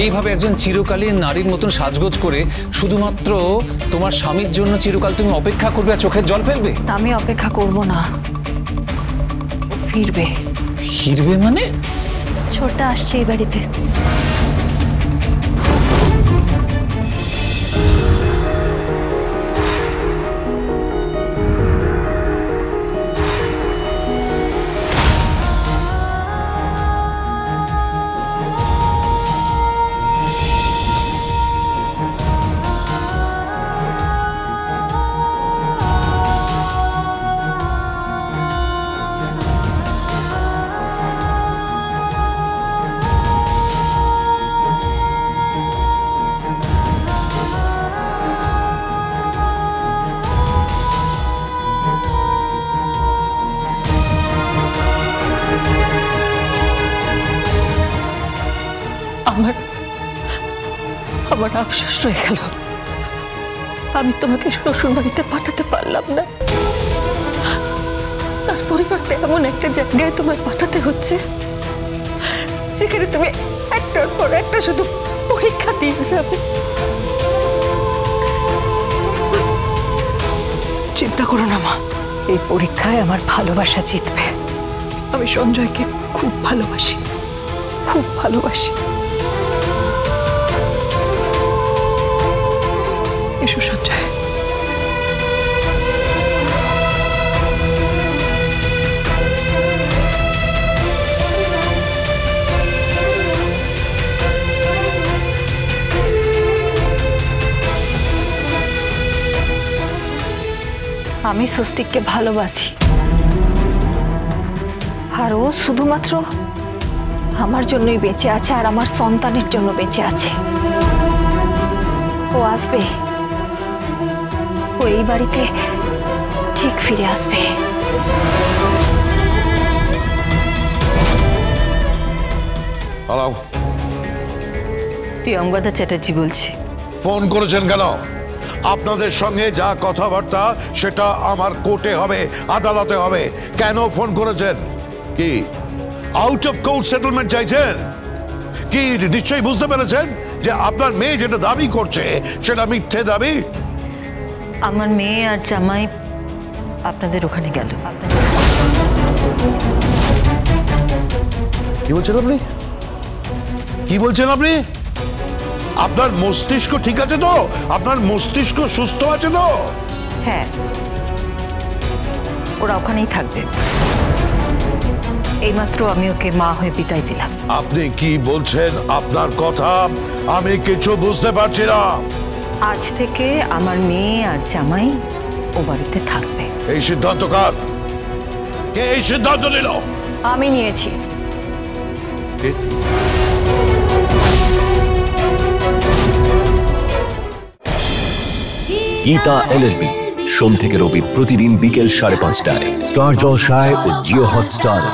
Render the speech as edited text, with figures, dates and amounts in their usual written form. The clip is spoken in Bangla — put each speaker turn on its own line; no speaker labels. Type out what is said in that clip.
এইভাবে একজন চিরকালীন নারীর মতন সাজগোজ করে শুধুমাত্র তোমার স্বামীর জন্য চিরকাল তুমি অপেক্ষা করবে আর চোখের জল ফেলবে?
আমি অপেক্ষা করব না, ও ফিরবে।
ফিরবে মানে?
ছোটদা আসছে এই বাড়িতে। আমার আফসোস রয়ে গেল, আমি তোমাকে শ্বশুর বাড়িতে পাঠাতে পারলাম না। তার পরিবর্তে এমন একটা জায়গায় তোমায় পাঠাতে হচ্ছে যেখানে তুমি একটার পর একটা শুধু পরীক্ষা দিয়ে যাবে। চিন্তা করো না মা, এই পরীক্ষায় আমার ভালোবাসা জিতবে। আমি সঞ্জয়কে খুব ভালোবাসি, খুব ভালোবাসি। এসো সঞ্জয়। আমি স্বস্তিককে ভালোবাসি, আর ও শুধুমাত্র আমার জন্যই বেঁচে আছে আর আমার সন্তানের জন্য বেঁচে আছে। ও আসবে, ও এই বাড়িতে ঠিক ফিরে আসবে।
হ্যালো,
প্রিয়ঙ্গদা চ্যাটার্জি বলছি।
ফোন করেছেন কেন? আপনাদের সঙ্গে যা কথাবার্তা সেটা আমার কোর্টে হবে, আদালতে হবে। কেন ফোন করেছেন? কি আউট অফ কোর্ট সেটেলমেন্ট চাইছেন? কি নিশ্চয়ই বুঝতে পেরেছেন যে আপনার মেয়ে যেটা দাবি করছে সেটা মিথ্যে দাবি?
আমার মেয়ে আর জামাই আপনাদের ওখানে গেল।
কি বলছেন আপনি? কি বলছেন আপনি? আপনার মস্তিষ্ক ঠিক আছে তো? আপনার মস্তিষ্ক সুস্থ আছে তো?
হ্যাঁ, ওরা ওখানেই থাকবে। এইমাত্র আমি ওকে মা হয়ে বিদায় দিলাম।
আপনি কি বলছেন? আপনার কথা আমি কিছু বুঝতে পারছি না।
আজ থেকে আমার মেয়ে আর জামাই ও বাড়িতে থাকবে।
এই সিদ্ধান্ত কার? কে এই সিদ্ধান্ত নিল?
আমি নিয়েছি।
গীতা এলএলবি সোম থেকে রবি প্রতিদিন বিকেল 5:30টায় স্টার জলসায় ও জিও হটস্টারে।